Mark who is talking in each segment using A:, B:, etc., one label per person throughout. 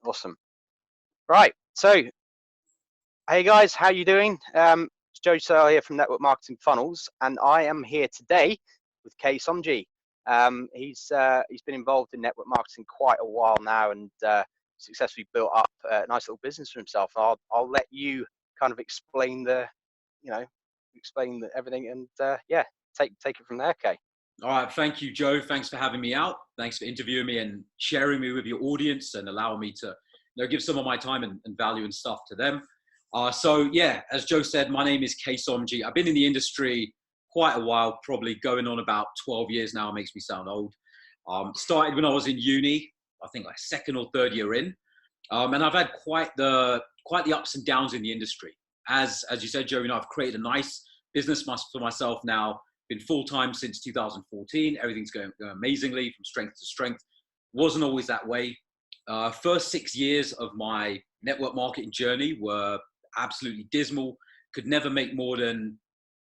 A: Awesome. Right. So, hey guys, how you doing? It's Joe Searle here from Network Marketing Funnels, and I am here today with Kay Somji. He's been involved in network marketing quite a while now, and successfully built up a nice little business for himself. I'll let you kind of explain everything, and yeah, take it from there, Kay.
B: All right, thank you, Joe. Thanks for having me out. Thanks for interviewing me and sharing me with your audience and allowing me to give some of my time and value and stuff to them. So yeah, as Joe said, my name is Kay Somji. I've been in the industry quite a while, probably going on about 12 years now. It makes me sound old. Started when I was in uni, I think like second or third year in. And I've had quite the ups and downs in the industry. As you said, Joe, I've created a nice business for myself now. Been full-time since 2014. Everything's going amazingly from strength to strength. Wasn't always that way. First 6 years of my network marketing journey were absolutely dismal. Could never make more than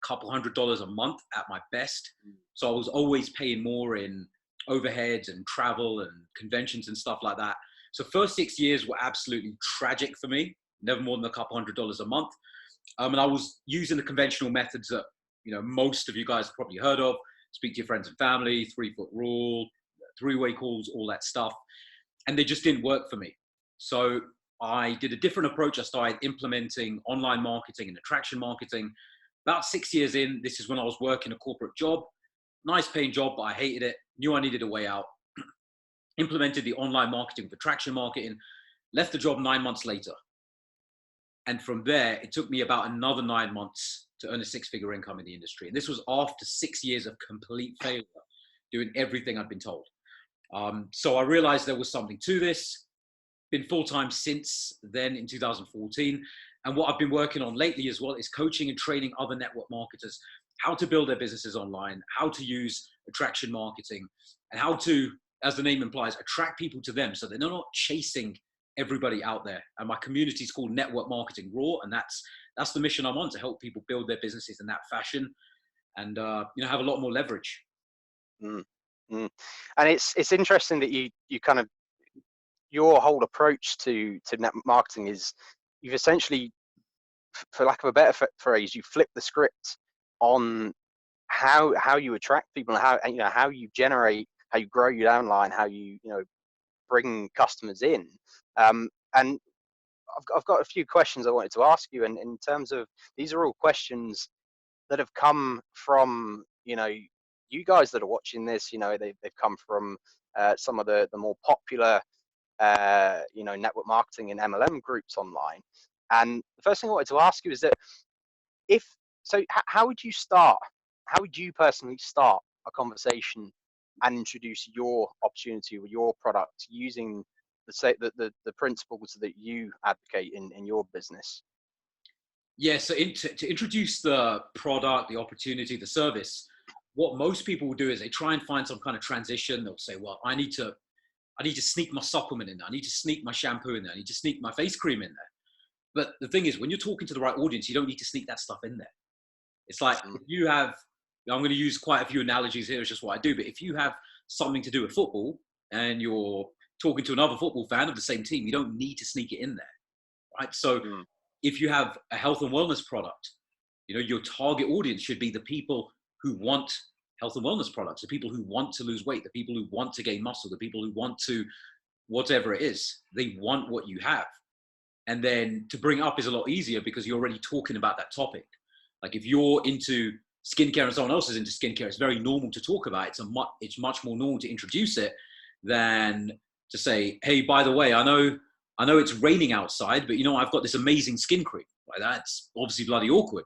B: a couple $100 a month at my best. So I was always paying more in overheads and travel and conventions and stuff like that. So first 6 years were absolutely tragic for me. Never more than a couple $100 a month. And I was using the conventional methods that most of you guys have probably heard of. Speak to your friends and family, 3-foot rule, 3-way calls, all that stuff. And they just didn't work for me. So I did a different approach. I started implementing online marketing and attraction marketing. About 6 years in, this is when I was working a corporate job. Nice paying job, but I hated it. Knew I needed a way out. Implemented the online marketing with attraction marketing. Left the job 9 months later. And from there, it took me about another 9 months to earn a 6-figure income in the industry. And this was after 6 years of complete failure, doing everything I'd been told. So I realized there was something to this. Been full-time since then in 2014. And what I've been working on lately as well is coaching and training other network marketers how to build their businesses online, how to use attraction marketing, and how to, as the name implies, attract people to them so they're not chasing everybody out there. And my community is called Network Marketing Raw, and that's the mission I'm on, to help people build their businesses in that fashion and have a lot more leverage.
A: And it's interesting that you kind of, your whole approach to network marketing is, you've essentially, for lack of a better phrase, you flip the script on how you attract people, and how you generate, how you grow your downline, how you bring customers in. And I've got a few questions I wanted to ask you, and in terms of, these are all questions that have come from you guys that are watching this. They've come from some of the more popular network marketing and MLM groups online. And the first thing I wanted to ask you is that, how would you start? How would you personally start a conversation and introduce your opportunity or your product using the principles that you advocate in your business?
B: Yeah, so to introduce the product, the opportunity, the service, what most people will do is they try and find some kind of transition. They'll say, well, I need to sneak my supplement in there. I need to sneak my shampoo in there. I need to sneak my face cream in there. But the thing is, when you're talking to the right audience, you don't need to sneak that stuff in there. It's like, if you have, I'm going to use quite a few analogies here, it's just what I do, but if you have something to do with football and you're talking to another football fan of the same team, you don't need to sneak it in there, right? So if you have a health and wellness product, your target audience should be the people who want health and wellness products, the people who want to lose weight, the people who want to gain muscle, the people who want to, whatever it is, they want what you have. And then to bring up is a lot easier because you're already talking about that topic. Like if you're into skincare and someone else is into skincare, it's very normal to talk about it. It's much more normal to introduce it than to say, hey, by the way, I know it's raining outside, but I've got this amazing skin cream. Like, that's obviously bloody awkward.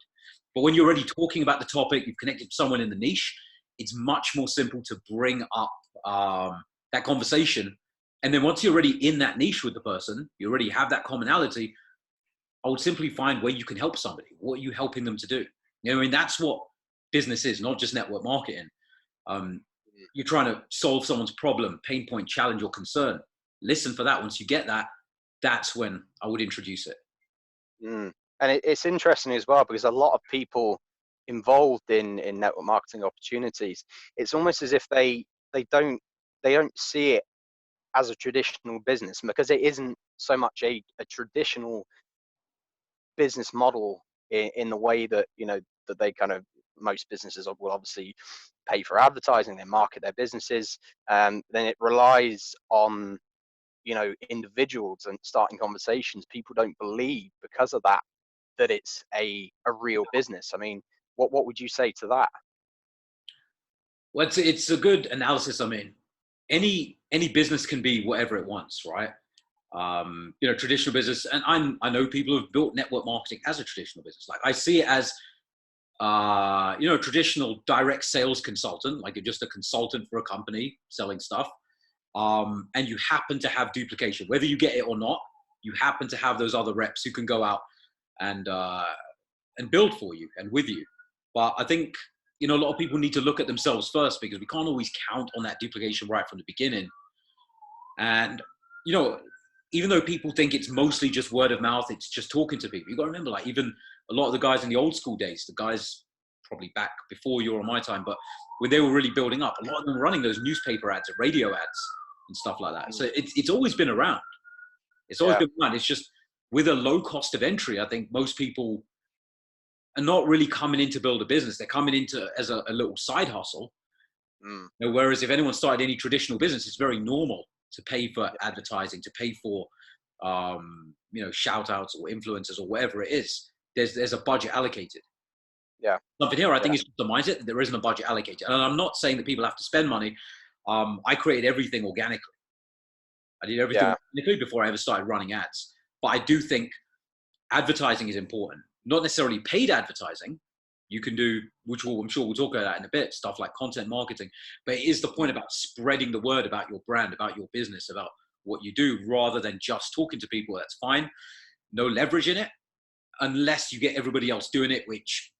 B: But when you're already talking about the topic, you've connected with someone in the niche, it's much more simple to bring up that conversation. And then once you're already in that niche with the person, you already have that commonality, I would simply find where you can help somebody. What are you helping them to do? That's what business is, not just network marketing. You're trying to solve someone's problem, pain point, challenge, or concern. Listen for that. Once you get that, that's when I would introduce it.
A: And it's interesting as well, because a lot of people involved in network marketing opportunities, it's almost as if they don't see it as a traditional business, because it isn't so much a traditional business model in the way that, you know, that they kind of, most businesses will obviously pay for advertising, they market their businesses, then it relies on, you know, individuals and starting conversations. People don't believe, because of that, that it's a real business. I mean, what would you say to that?
B: Well, it's a good analysis. I mean, any business can be whatever it wants, right? You know, traditional business, and I know people who've built network marketing as a traditional business. Like, I see it as, you know, traditional direct sales consultant, like you're just a consultant for a company selling stuff. And you happen to have duplication, whether you get it or not. You happen to have those other reps who can go out and build for you and with you. But I think, you know, a lot of people need to look at themselves first, because we can't always count on that duplication right from the beginning. And, you know, even though people think it's mostly just word of mouth, it's just talking to people. You got to remember, like, even a lot of the guys in the old school days, the guys probably back before your or my time, but when they were really building up, a lot of them were running those newspaper ads and radio ads and stuff like that. So it's always been around. It's always been around. It's just, with a low cost of entry, I think most people are not really coming in to build a business. They're coming into as a little side hustle. You know, whereas if anyone started any traditional business, it's very normal to pay for advertising, to pay for, you know, shout outs or influencers or whatever it is. There's a budget allocated.
A: Yeah.
B: Something here, I think it's just the mindset that there isn't a budget allocated. And I'm not saying that people have to spend money. I created everything organically. I did everything organically before I ever started running ads. But I do think advertising is important. Not necessarily paid advertising. You can do, which I'm sure we'll talk about that in a bit, stuff like content marketing. But it is the point about spreading the word about your brand, about your business, about what you do, rather than just talking to people. That's fine. No leverage in it, unless you get everybody else doing it, which,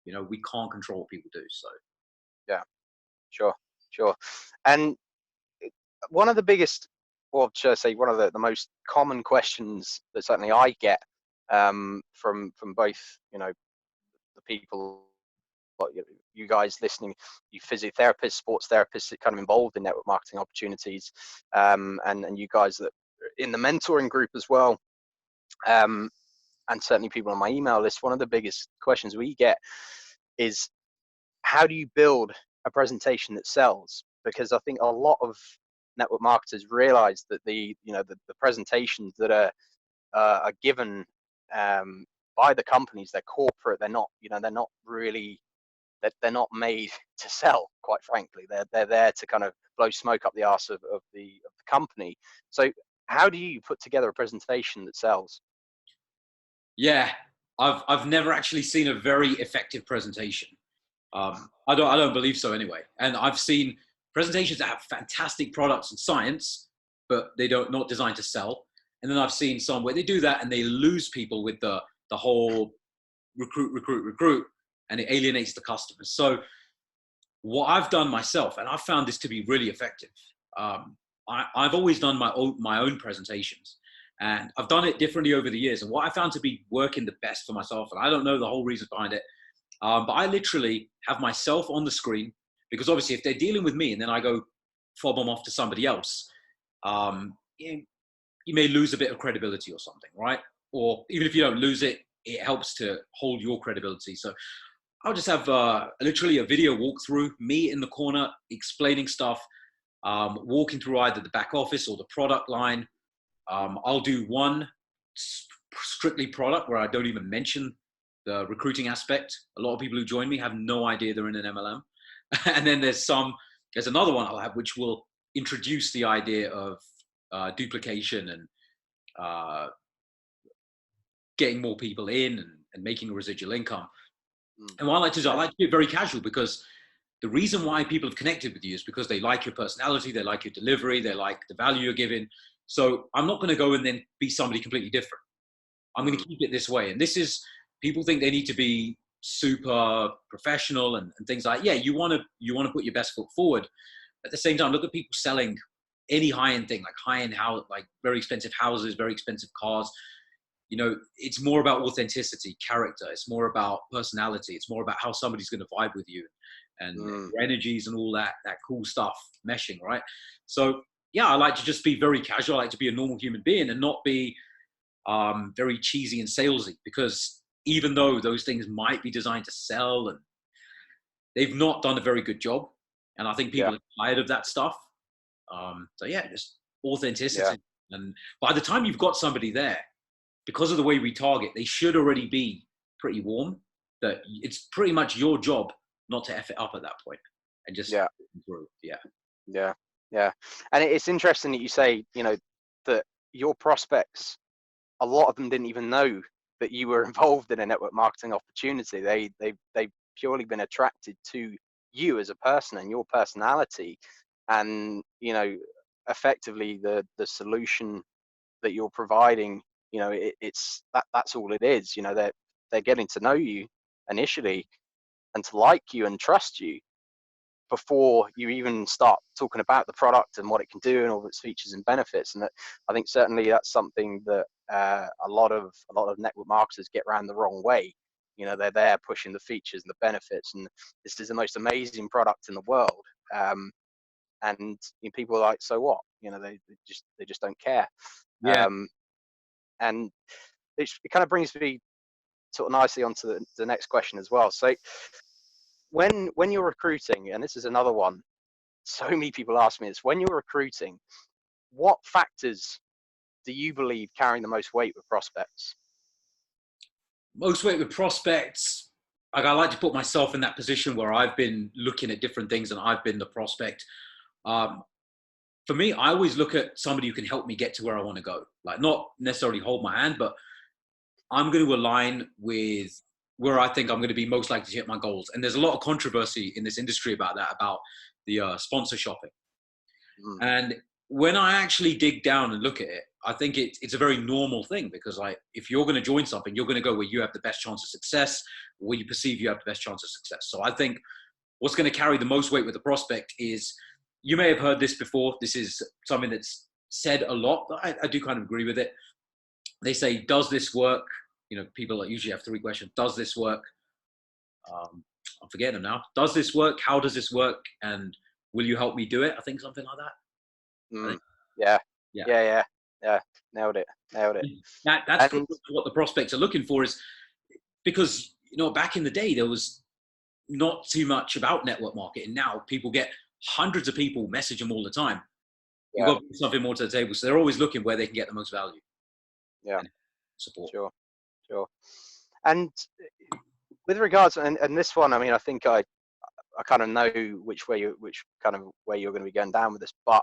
B: you know, we can't control what people do. So
A: Yeah, sure. And one of the biggest, or should I say, one of the most common questions that certainly I get from both, you know, the people, like you guys listening, you physiotherapists, sports therapists that kind of involved in network marketing opportunities, and you guys that are in the mentoring group as well, and certainly people on my email list. One of the biggest questions we get is, how do you build a presentation that sells? Because I think a lot of network marketers realize that the presentations that are given by the companies, they're corporate, they're not, you know, they're not really, they're not made to sell, quite frankly. They're there to kind of blow smoke up the arse of the company. So how do you put together a presentation that sells?
B: yeah, I've never actually seen a very effective presentation. I don't believe so anyway. And I've seen presentations that have fantastic products and science, but they don't, not designed to sell. And then I've seen some where they do that and they lose people with the whole recruit, and it alienates the customers. So what I've done myself, and I've found this to be really effective. I've always done my own presentations, and I've done it differently over the years. And what I found to be working the best for myself, and I don't know the whole reason behind it, but I literally have myself on the screen, because obviously if they're dealing with me and then I go fob them off to somebody else, you may lose a bit of credibility or something, right? Or even if you don't lose it, it helps to hold your credibility. So I'll just have literally a video walkthrough, me in the corner explaining stuff, walking through either the back office or the product line. I'll do one strictly product where I don't even mention the recruiting aspect. A lot of people who join me have no idea they're in an MLM. And then there's another one I'll have, which will introduce the idea of duplication and getting more people in and making a residual income. And what I like to do, I like to be very casual, because the reason why people have connected with you is because they like your personality, they like your delivery, they like the value you're giving. So I'm not going to go and then be somebody completely different. I'm going to keep it this way. And this is, people think they need to be super professional and things like that. Yeah, you want to put your best foot forward. At the same time, look at people selling any high-end thing, like high-end house, like very expensive houses, very expensive cars. You know, it's more about authenticity, character. It's more about personality. It's more about how somebody's going to vibe with you and your energies and all that cool stuff meshing, right? So yeah, I like to just be very casual. I like to be a normal human being and not be very cheesy and salesy, because even though those things might be designed to sell, and they've not done a very good job, and I think
A: Yeah,
B: people are tired of that stuff. So yeah, just
A: yeah,
B: authenticity. And by the time you've got somebody there, because of the way we target, they should already be pretty warm. That it's pretty much your job not to F it up at that point and just
A: yeah,
B: improve. Yeah.
A: yeah, yeah. And it's interesting that you say, that your prospects, a lot of them didn't even know that you were involved in a network marketing opportunity. They've purely been attracted to you as a person and your personality, and effectively the solution that you're providing. It's that's all it is. They're getting to know you initially and to like you and trust you before you even start talking about the product and what it can do and all its features and benefits. And that, I think certainly that's something that a lot of network marketers get around the wrong way. They're there pushing the features and the benefits, and this is the most amazing product in the world. And people are like, so what? They just don't care.
B: Yeah.
A: Um, and it kind of brings me sort of nicely onto the next question as well. So when you're recruiting, and this is another one, so many people ask me this, when you're recruiting, what factors do you believe carry the most weight with prospects?
B: Most weight with prospects. Like, I like to put myself in that position where I've been looking at different things and I've been the prospect. Um, for me, I always look at somebody who can help me get to where I want to go. Like, not necessarily hold my hand, but I'm going to align with where I think I'm going to be most likely to hit my goals. And there's a lot of controversy in this industry about that, about the sponsor shopping.
A: Mm,
B: And when I actually dig down and look at it, I think it's a very normal thing, because like, if you're going to join something, you're going to go where you have the best chance of success, where you perceive you have the best chance of success. So I think what's going to carry the most weight with the prospect is, you may have heard this before. This is something that's said a lot, but I do kind of agree with it. They say, does this work? People that usually have three questions. Does this work? I'm forgetting them now. Does this work? How does this work? And will you help me do it? I think something like that. I
A: mm,
B: think,
A: yeah,
B: yeah.
A: yeah. Nailed it, nailed it.
B: That's
A: And
B: pretty much what the prospects are looking for, is because, back in the day, there was not too much about network marketing. Now people get hundreds of people message them all the time. You've
A: yeah,
B: got to bring something more to the table. So they're always looking where they can get the most value
A: yeah,
B: and support.
A: sure, sure. And with regards, and this one, I mean, I think I kind of know which kind of way you're going to be going down with this, but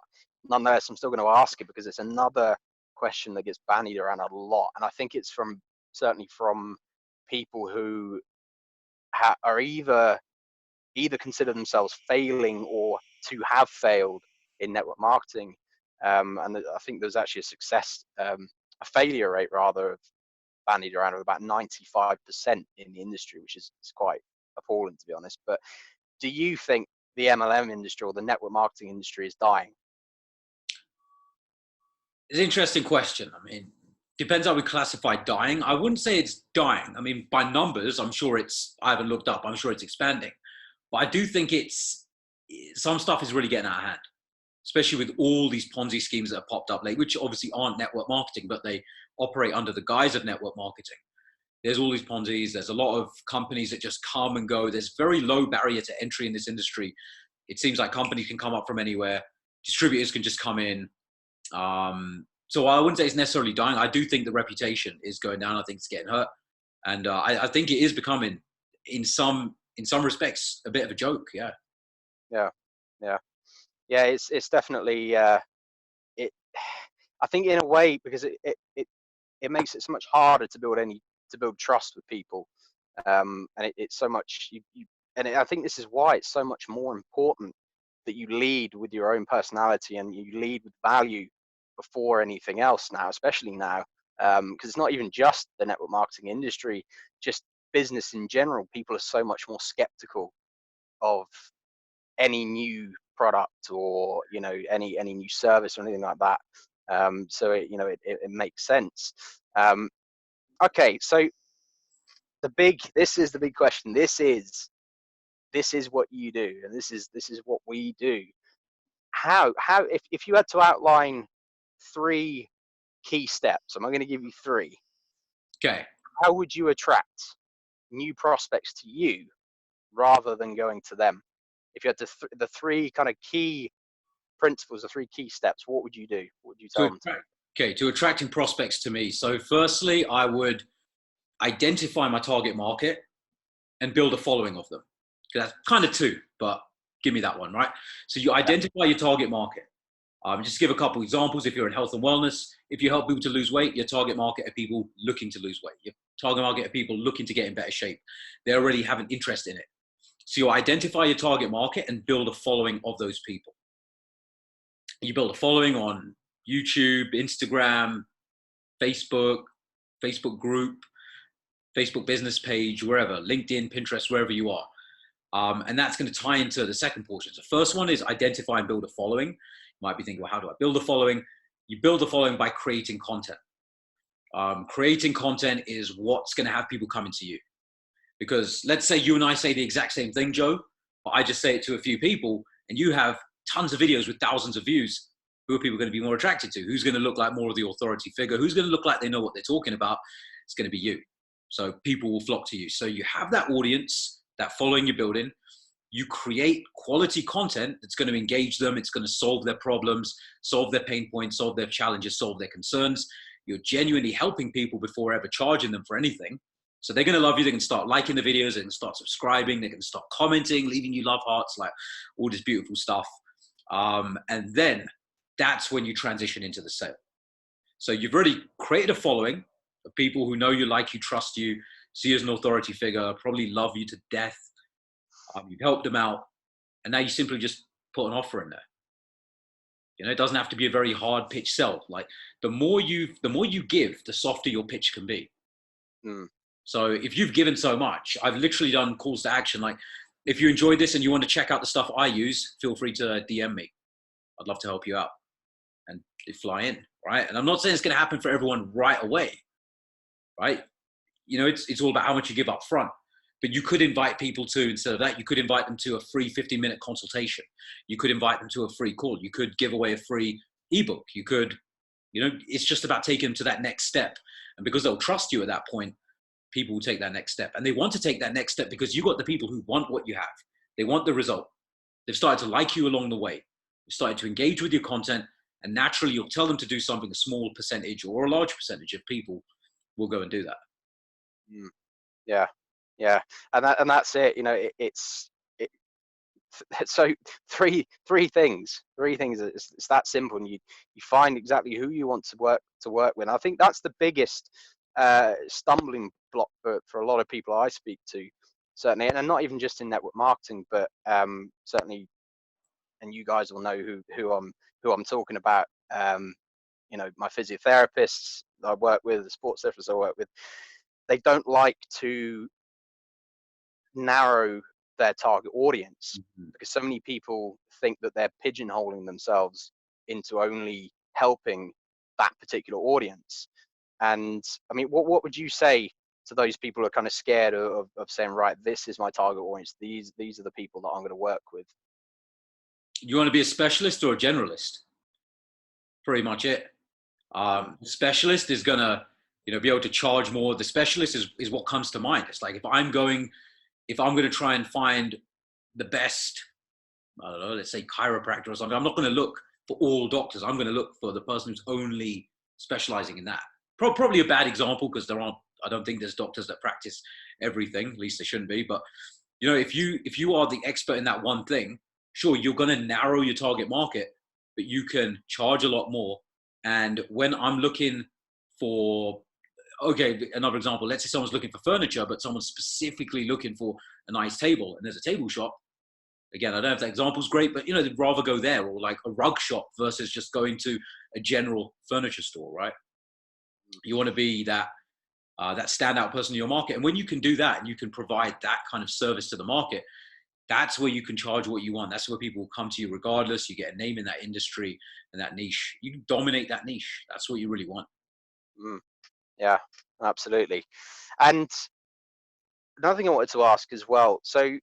A: nonetheless, I'm still going to ask it because it's another question that gets bandied around a lot, and I think it's certainly from people who are either consider themselves failing or to have failed in network marketing, and I think there's actually a failure rate rather, of bandied around of about 95% in the industry, which is quite appalling, to be honest. But do you think the MLM industry or the network marketing industry is dying?
B: It's an interesting question. I mean, depends how we classify dying. I wouldn't say it's dying. I mean, by numbers, I'm sure I haven't looked up, I'm sure it's expanding. But I do think some stuff is really getting out of hand, especially with all these Ponzi schemes that have popped up lately, which obviously aren't network marketing, but they operate under the guise of network marketing. There's all these Ponzi's. There's a lot of companies that just come and go. There's very low barrier to entry in this industry. It seems like companies can come up from anywhere. Distributors can just come in. So I wouldn't say it's necessarily dying. I do think the reputation is going down. I think it's getting hurt, and I think it is becoming, in some respects, a bit of a joke. Yeah.
A: Yeah, yeah, yeah. It's definitely it. I think in a way because it makes it so much harder to build trust with people, and it's so much I think this is why it's so much more important that you lead with your own personality and you lead with value before anything else now, especially now, because it's not even just the network marketing industry, just business in general. People are so much more skeptical of any new product or any new service or anything like that. So it makes sense. Um, okay, so this is the big question. This is what you do, and this is what we do. how if you had to outline 3 key steps, I'm going to give you 3.
B: Okay.
A: How would you attract new prospects to you rather than going to them? If you had the 3 kind of key principles, the 3 key steps, what would you do? What would you
B: To
A: tell them to do?
B: attract, okay, to attracting prospects to me. So firstly, I would identify my target market and build a following of them. That's kind of 2, but give me that one, right? So you
A: Yeah.
B: identify your target market. Just to give a couple examples, if you're in health and wellness, if you help people to lose weight, your target market are people looking to lose weight. Your target market are people looking to get in better shape. They already have an interest in it. So you identify your target market and build a following of those people. You build a following on YouTube, Instagram, Facebook, Facebook group, Facebook business page, wherever, LinkedIn, Pinterest, wherever you are. And that's going to tie into the second portion. So first one is identify and build a following. You might be thinking, well, how do I build a following? You build a following by creating content. Creating content is what's going to have people coming to you. Because let's say you and I say the exact same thing, Joe, but I just say it to a few people and you have tons of videos with thousands of views. Who are people going to be more attracted to? Who's going to look like more of the authority figure? Who's going to look like they know what they're talking about? It's going to be you. So people will flock to you. So you have that audience, that following you're building. You create quality content that's going to engage them. It's going to solve their problems, solve their pain points, solve their challenges, solve their concerns. You're genuinely helping people before ever charging them for anything. So they're going to love you. They can start liking the videos. They can start subscribing. They can start commenting, leaving you love hearts, like all this beautiful stuff. And then that's when you transition into the sale. So you've already created a following of people who know you, like you, trust you, see you as an authority figure, probably love you to death. You've helped them out. And now you simply just put an offer in there. You know, it doesn't have to be a very hard pitch sell. Like the more you give, the softer your pitch can be.
A: Mm.
B: So if you've given so much, I've literally done calls to action. Like if you enjoyed this and you want to check out the stuff I use, feel free to DM me. I'd love to help you out and fly in, right? And I'm not saying it's going to happen for everyone right away, right? You know, it's all about how much you give up front. But you could invite people to, instead of that, you could invite them to a free 50-minute consultation. You could invite them to a free call. You could give away a free ebook. You could, you know, it's just about taking them to that next step. And because they'll trust you at that point, people will take that next step. And they want to take that next step because you got the people who want what you have. They want the result. They've started to like you along the way. You've started to engage with your content, and naturally you'll tell them to do something. A small percentage or a large percentage of people will go and do that.
A: Mm. Yeah, yeah, and that's it. You know, so three things. It's that simple, and you find exactly who you want to work with. And I think that's the biggest stumbling block for a lot of people I speak to, certainly, and not even just in network marketing, but certainly, and you guys will know who I'm talking about. You know, my physiotherapists I work with, the sports therapists I work with, they don't like to narrow their target audience because so many people think that they're pigeonholing themselves into only helping that particular audience. And I mean, what would you say to those people who are kind of scared of saying, right, this is my target audience, these are the people that I'm going to work with?
B: You want to be a specialist or a generalist? Pretty much it. The specialist is gonna, you know, be able to charge more. The specialist is what comes to mind. It's like if I'm going to try and find the best, I don't know, let's say chiropractor or something, I'm not going to look for all doctors. I'm going to look for the person who's only specializing in that. Probably a bad example because I don't think there's doctors that practice everything. At least they shouldn't be. But you know, if you are the expert in that one thing, sure, you're going to narrow your target market, but you can charge a lot more. And when I'm looking for, okay, another example, let's say someone's looking for furniture, but someone's specifically looking for a nice table, and there's a table shop. Again, I don't know if that example's great, but you know, they'd rather go there, or like a rug shop versus just going to a general furniture store, right? You want to be that standout person in your market. And when you can do that and you can provide that kind of service to the market, that's where you can charge what you want. That's where people will come to you regardless. You get a name in that industry and that niche. You can dominate that niche. That's what you really want.
A: Yeah, absolutely. And another thing I wanted to ask as well. So,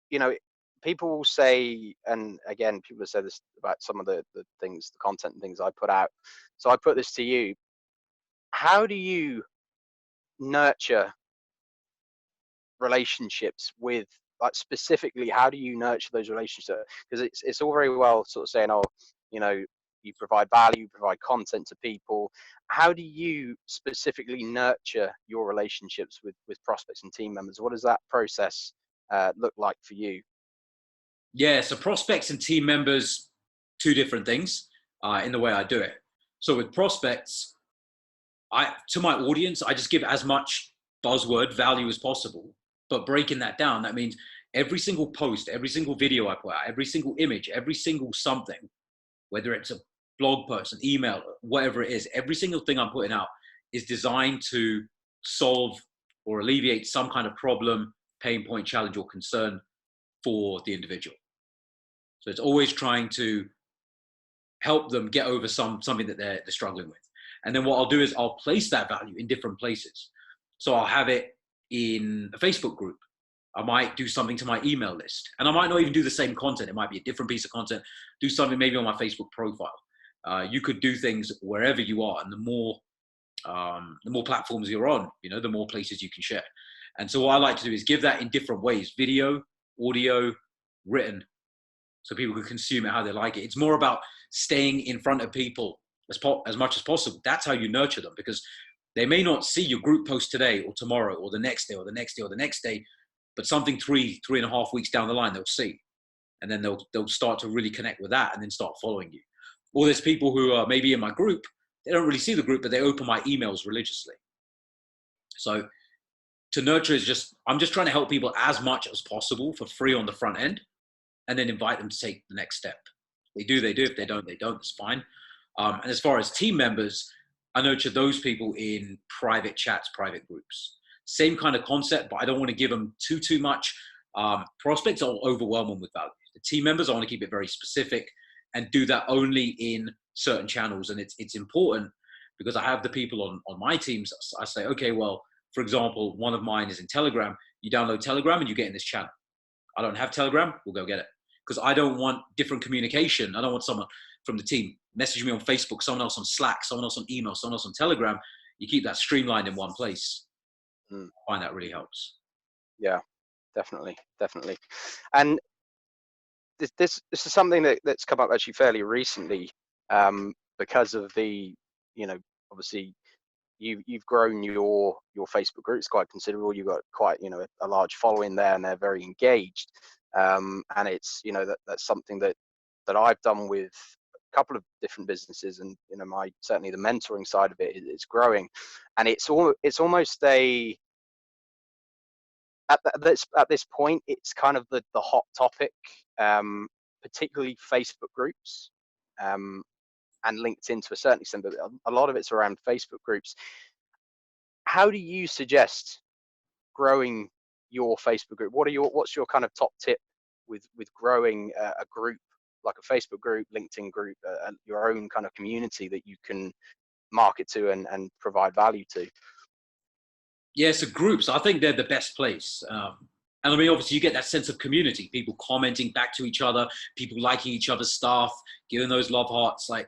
A: you know, people will say, and again, people have said this about some of the things, the content and things I put out. So I put this to you. How do you nurture relationships with, like, specifically, how do you nurture those relationships? Because it's all very well sort of saying, oh, you know, you provide value, you provide content to people. How do you specifically nurture your relationships with prospects and team members? What does that process look like for you?
B: Yeah, so prospects and team members, two different things in the way I do it. So with prospects, to my audience, I just give as much buzzword value as possible. But breaking that down, that means every single post, every single video I put out, every single image, every single something, whether it's a blog post, an email, whatever it is, every single thing I'm putting out is designed to solve or alleviate some kind of problem, pain point, challenge, or concern for the individual. So it's always trying to help them get over something that they're struggling with. And then what I'll do is I'll place that value in different places. So I'll have it in a Facebook group. I might do something to my email list, and I might not even do the same content. It might be a different piece of content. Do something maybe on my Facebook profile. You could do things wherever you are, and the more platforms you're on, you know, the more places you can share. And so what I like to do is give that in different ways: video, audio, written, so people can consume it how they like it. It's more about staying in front of people as much as possible. That's how you nurture them, because they may not see your group post today or tomorrow or the next day or the next day or the next day, but something 3.5 weeks down the line they'll see, and then they'll start to really connect with that and then start following you. Or there's people who are maybe in my group, they don't really see the group, but they open my emails religiously. So to nurture is I'm just trying to help people as much as possible for free on the front end, and then invite them to take the next step. They do. If they don't, they don't. It's fine. And as far as team members, I nurture those people in private chats, private groups. Same kind of concept, but I don't want to give them too much. Prospects, I'll overwhelm them with value. The team members, I want to keep it very specific and do that only in certain channels. And it's important because I have the people on my teams. I say, okay, well, for example, one of mine is in Telegram. You download Telegram and you get in this channel. I don't have Telegram, we'll go get it. Because I don't want different communication. I don't want someone from the team message me on Facebook, someone else on Slack, someone else on email, someone else on Telegram. You keep that streamlined in one place. I find that really helps.
A: Yeah, definitely. And this is something that's come up actually fairly recently, because of the, you know, obviously you've grown your Facebook group. It's quite considerable. You've got quite, you know, a large following there, and they're very engaged. And it's, you know, that's something that I've done with a couple of different businesses, and, you know, certainly the mentoring side of it is growing, and it's almost at this point, it's kind of the hot topic, particularly Facebook groups, and LinkedIn to a certain extent, but a lot of it's around Facebook groups. How do you suggest growing your Facebook group? What's your kind of top tip with growing a group, like a Facebook group, LinkedIn group, your own kind of community that you can market to and provide value to?
B: Yeah, so groups, I think they're the best place. And I mean, obviously you get that sense of community, people commenting back to each other, people liking each other's stuff, giving those love hearts. Like,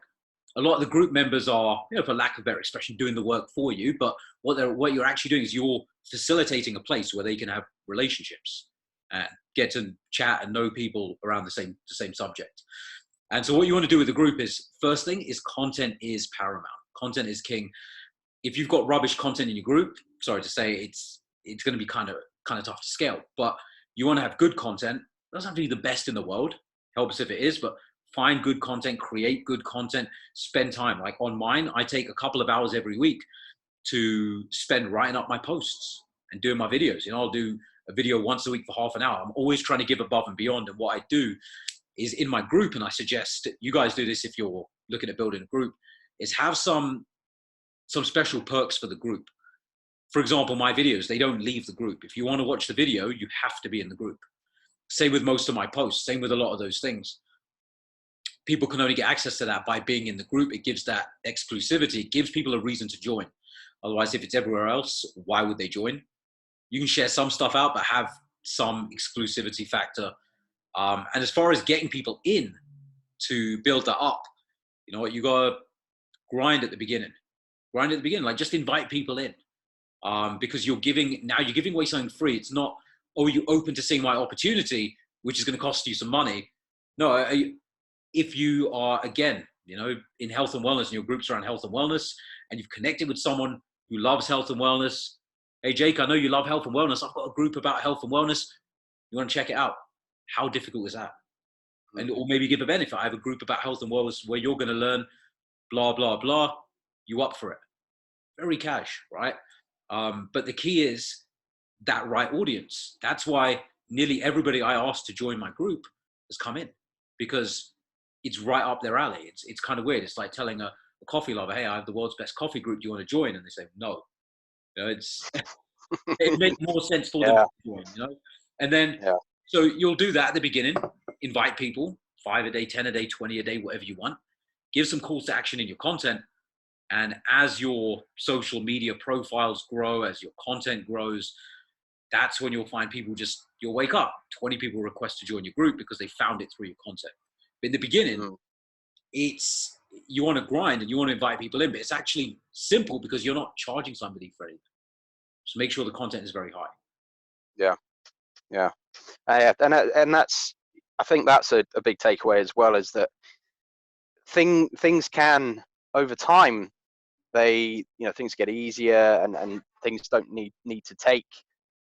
B: a lot of the group members are, you know, for lack of better expression, doing the work for you. But what you're actually doing is you're facilitating a place where they can have relationships and get to chat and know people around the same subject. And so what you want to do with the group is, first thing is, content is paramount. Content is king. If you've got rubbish content in your group, sorry to say, it's going to be kind of tough to scale. But you want to have good content. It doesn't have to be the best in the world. Help us if it is, but find good content, create good content, spend time. Like on mine, I take a couple of hours every week to spend writing up my posts and doing my videos. You know, I'll do a video once a week for half an hour. I'm always trying to give above and beyond. And what I do is, in my group, and I suggest you guys do this if you're looking at building a group, is have some special perks for the group. For example, my videos, they don't leave the group. If you want to watch the video, you have to be in the group. Same with most of my posts, same with a lot of those things. People can only get access to that by being in the group. It gives that exclusivity. It gives people a reason to join. Otherwise, if it's everywhere else, why would they join? You can share some stuff out, but have some exclusivity factor And as far as getting people in to build that up, you know what, you gotta grind at the beginning. Grind at the beginning, like just invite people in. Because you're giving away something free. It's not, oh, you open to seeing my opportunity, which is going to cost you some money. No, if you are, again, you know, in health and wellness and your group's around health and wellness and you've connected with someone who loves health and wellness. Hey, Jake, I know you love health and wellness. I've got a group about health and wellness. You want to check it out? How difficult is that? And or maybe give a benefit. I have a group about health and wellness where you're going to learn blah, blah, blah. You up for it? Very cash, right? But the key is that right audience. That's why nearly everybody I asked to join my group has come in, because it's right up their alley. It's kind of weird. It's like telling a coffee lover, hey, I have the world's best coffee group. Do you want to join? And they say, no. You know, it makes more sense for them to join, you know? And then, so you'll do that at the beginning, invite people, 5 a day, 10 a day, 20 a day, whatever you want. Give some calls to action in your content. And as your social media profiles grow, as your content grows, that's when you'll find people you'll wake up. 20 people request to join your group because they found it through your content. But in the beginning, you want to grind and you want to invite people in, but it's actually simple because you're not charging somebody for anything. So make sure the content is very high.
A: Yeah. And that's, I think that's a big takeaway as well, is that things can, over time, things get easier and things don't need to take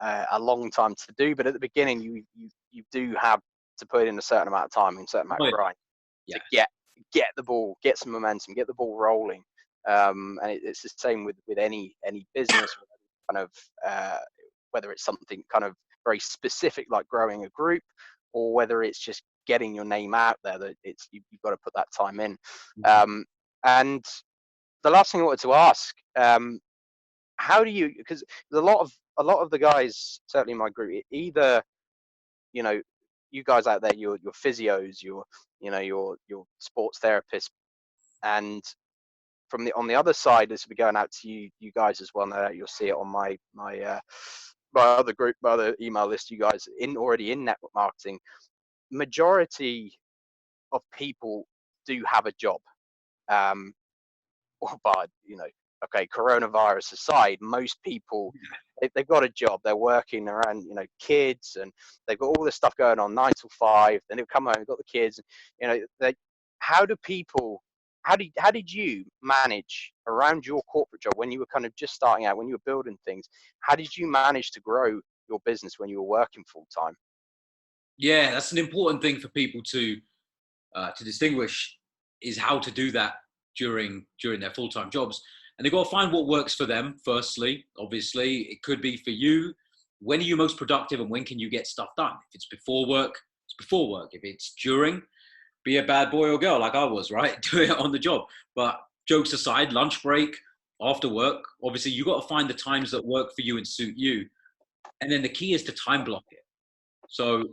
A: a long time to do. But at the beginning, you do have to put in a certain amount of time and a certain amount of grind to get the ball, get some momentum, get the ball rolling. And it's the same with any business, kind of whether it's something kind of very specific like growing a group, or whether it's just getting your name out there. That you've got to put that time in. And the last thing I wanted to ask, how do you, because a lot of the guys, certainly in my group, either, you know, you guys out there, you're physios, you're sports therapists, and on the other side, this will be going out to you guys as well. Now you'll see it on my other group, my other email list. You guys already in network marketing. Majority of people do have a job. But okay, coronavirus aside, most people, they've got a job, they're working around, kids, and they've got all this stuff going on, 9 to 5, then they'll come home, they've got the kids, how did you manage around your corporate job when you were kind of just starting out, when you were building things? How did you manage to grow your business when you were working full time?
B: Yeah, that's an important thing for people to distinguish, is how to do that during their full-time jobs. And they've got to find what works for them. Firstly, obviously, it could be for you. When are you most productive and when can you get stuff done? If it's before work, it's before work. If it's during, be a bad boy or girl like I was, right? Do it on the job. But jokes aside, lunch break, after work, obviously you got to find the times that work for you and suit you. And then the key is to time block it. So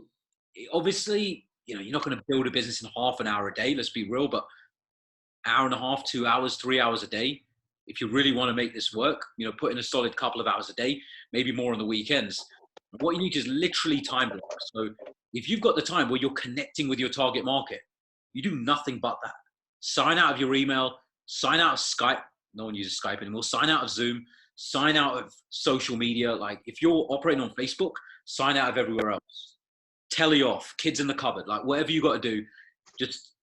B: obviously, you're not going to build a business in half an hour a day, let's be real, but hour and a half, 2 hours, 3 hours a day. If you really want to make this work, put in a solid couple of hours a day, maybe more on the weekends. What you need is literally time block. So if you've got the time where you're connecting with your target market, you do nothing but that. Sign out of your email, sign out of Skype. No one uses Skype anymore. Sign out of Zoom, sign out of social media. Like if you're operating on Facebook, sign out of everywhere else. Telly off, kids in the cupboard, like whatever you got to do, just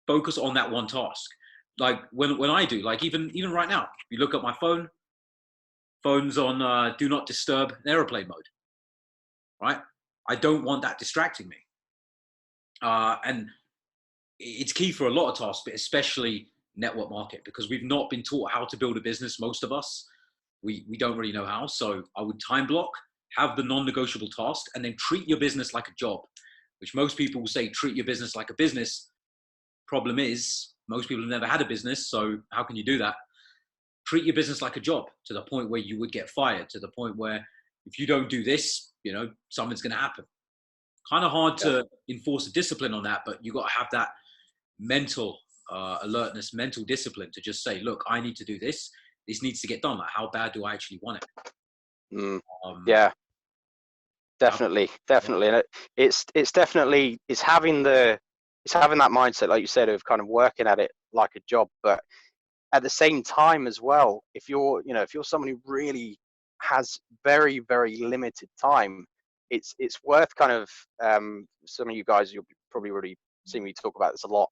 B: focus on that one task. Like when I do, like even right now, you look at my phone's on do not disturb, airplane mode, right? I don't want that distracting me. And it's key for a lot of tasks, but especially network market, because we've not been taught how to build a business. Most of us, we don't really know how. So I would time block, have the non-negotiable task, and then treat your business like a job, which most people will say, treat your business like a business. Problem is, most people have never had a business. So how can you do that? Treat your business like a job, to the point where you would get fired, to the point where if you don't do this, something's going to happen. Kind of hard to enforce a discipline on that, but you got to have that mental alertness, mental discipline to just say, look, I need to do this. This needs to get done. Like, how bad do I actually want it?
A: Yeah. Definitely, and it's definitely it's having that mindset, like you said, of kind of working at it like a job, but at the same time as well, if you're someone who really has very, very limited time, it's worth kind of, some of you guys, you'll probably already seen me talk about this a lot,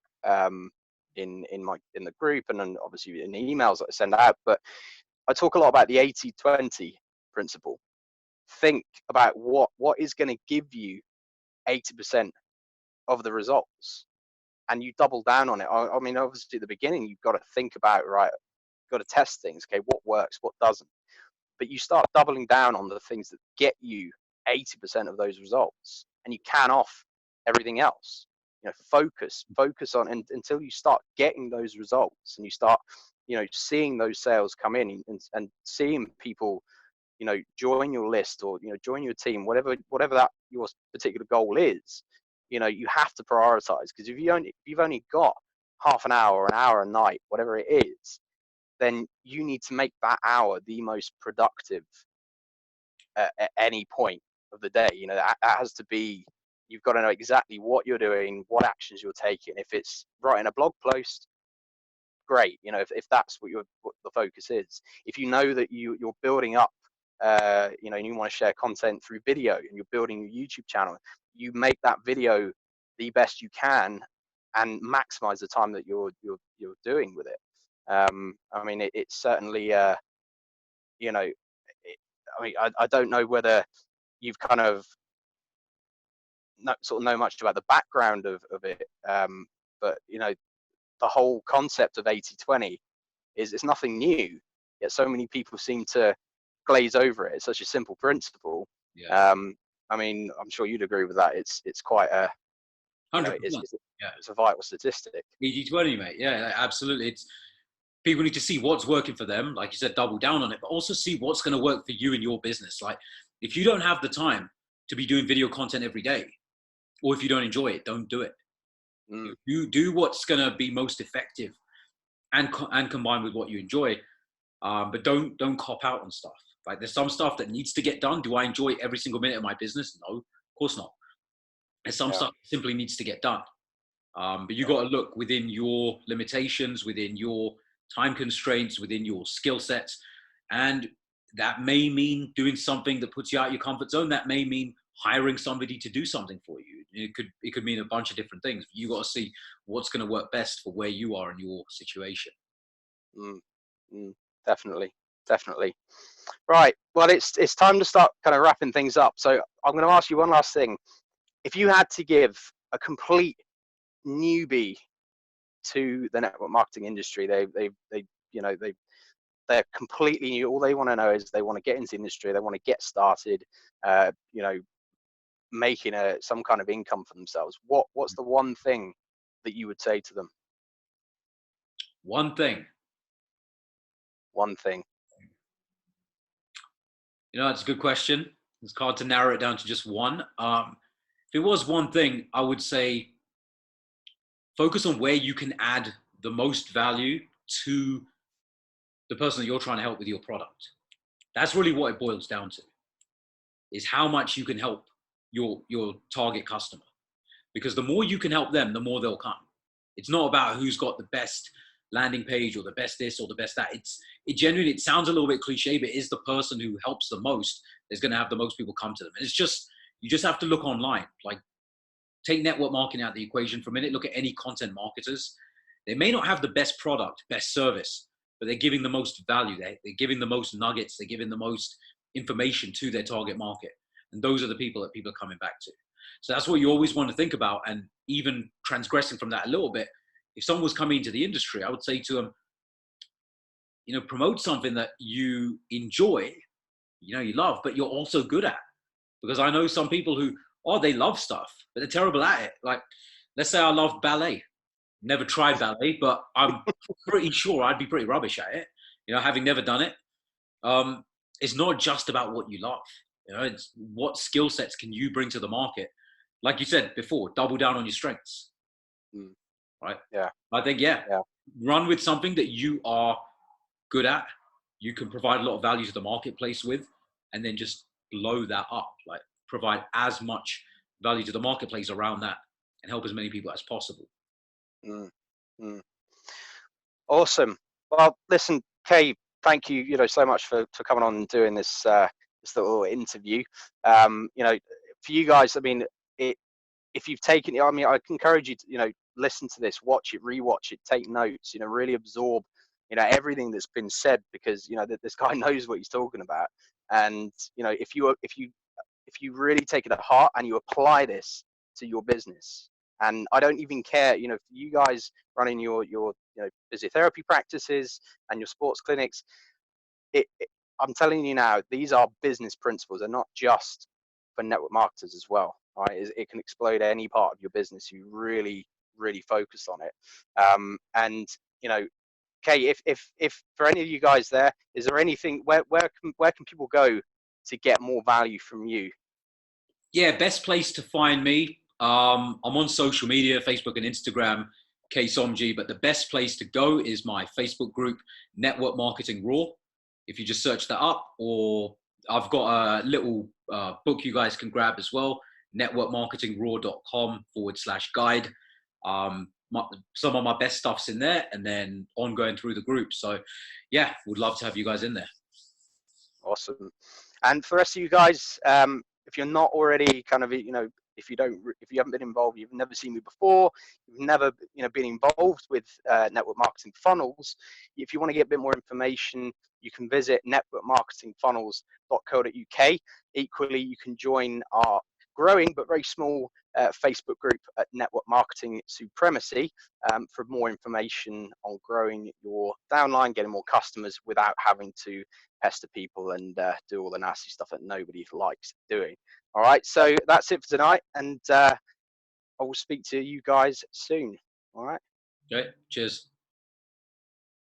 A: in the group, and then obviously in the emails that I send out, but I talk a lot about the 80-20 principle. Think about what is going to give you 80% of the results, and you double down on it. I mean, obviously at the beginning, you've got to think about, right, got to test things. Okay, what works, what doesn't? But you start doubling down on the things that get you 80% of those results, and you can off everything else. Focus on, and until you start getting those results, and you start, seeing those sales come in, and seeing people, join your list, or join your team, whatever that your particular goal is. You have to prioritize, because if you've only got half an hour or an hour a night, whatever it is, then you need to make that hour the most productive at any point of the day. That has to be, you've got to know exactly what you're doing, what actions you're taking. If it's writing a blog post, great. If that's what the focus is. If you know that you're building up, and you want to share content through video, and you're building your YouTube channel, you make that video the best you can, and maximize the time that you're doing with it. I mean, it's certainly, I don't know whether you've kind of sort of know much about the background of it, but the whole concept of 80-20 it's nothing new, yet so many people seem to glaze over it. It's such a simple principle.
B: Yeah.
A: I mean, I'm sure you'd agree with that. It's quite a,
B: 100%.
A: It's a vital statistic.
B: 80-20, mate. Yeah, absolutely. It's people need to see what's working for them, like you said, double down on it, but also see what's going to work for you and your business. Like, if you don't have the time to be doing video content every day, or if you don't enjoy it, don't do it. You do what's going to be most effective, and combined with what you enjoy. But don't cop out on stuff. Like, there's some stuff that needs to get done. Do I enjoy every single minute of my business? No, of course not. There's some stuff that simply needs to get done. But you got to look within your limitations, within your time constraints, within your skill sets. And that may mean doing something that puts you out of your comfort zone. That may mean hiring somebody to do something for you. It could mean a bunch of different things. You got to see what's going to work best for where you are in your situation.
A: Definitely. Right. Well, it's time to start kind of wrapping things up. So I'm going to ask you one last thing. If you had to give a complete newbie to the network marketing industry, they're completely new. All they want to know is they want to get into the industry. They want to get started, making some kind of income for themselves. What's the one thing that you would say to them?
B: One thing. That's a good question. It's hard to narrow it down to just one. If it was one thing, I would say focus on where you can add the most value to the person that you're trying to help with your product. That's really what it boils down to, is how much you can help your target customer. Because the more you can help them, the more they'll come. It's not about who's got the best landing page or the best this or the best that. It sounds a little bit cliche, but it is the person who helps the most is going to have the most people come to them. And you just have to look online. Like, take network marketing out of the equation for a minute. Look at any content marketers. They may not have the best product, best service, but they're giving the most value. They're giving the most nuggets. They're giving the most information to their target market. And those are the people that people are coming back to. So that's what you always want to think about. And even transgressing from that a little bit, if someone was coming into the industry, I would say to them, promote something that you enjoy, you love, but you're also good at. Because I know some people who, they love stuff, but they're terrible at it. Like, let's say I love ballet. Never tried ballet, but I'm pretty sure I'd be pretty rubbish at it, having never done it. It's not just about what you love. It's what skill sets can you bring to the market. Like you said before, double down on your strengths. Right?
A: Yeah.
B: I think, run with something that you are good at, you can provide a lot of value to the marketplace with, and then just blow that up, like provide as much value to the marketplace around that and help as many people as possible.
A: Mm, mm. Awesome. Well, listen, Kay, thank you, so much for coming on and doing this this little interview. For you guys, I mean, if you've taken it, I mean, I encourage you to, listen to this, watch it, rewatch it, take notes, really absorb, everything that's been said, because, this guy knows what he's talking about. And, if you really take it to heart and you apply this to your business, and I don't even care, for you guys running your physiotherapy practices and your sports clinics, I'm telling you now, these are business principles. They're not just for network marketers as well. Right? It can explode any part of your business. You really, really focus on it. And Kay, if for any of you guys there, is there anything where can people go to get more value from you?
B: Yeah, best place to find me. I'm on social media, Facebook and Instagram, Kay Somji, but the best place to go is my Facebook group, Network Marketing Raw. If you just search that up, or I've got a little book you guys can grab as well, networkmarketingraw.com/guide. Some of my best stuff's in there, and then ongoing through the group. So yeah, would love to have you guys in there.
A: Awesome. And for the rest of you guys, if you're not already kind of, if you haven't been involved, you've never seen me before, you've never, been involved with network marketing funnels, if you want to get a bit more information, you can visit networkmarketingfunnels.co.uk. Equally, you can join our growing but very small Facebook group at Network Marketing Supremacy for more information on growing your downline, getting more customers without having to pester people and do all the nasty stuff that nobody likes doing. All right, so that's it for tonight, and I will speak to you guys soon. All right.
B: Okay, cheers.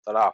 A: Ta-da.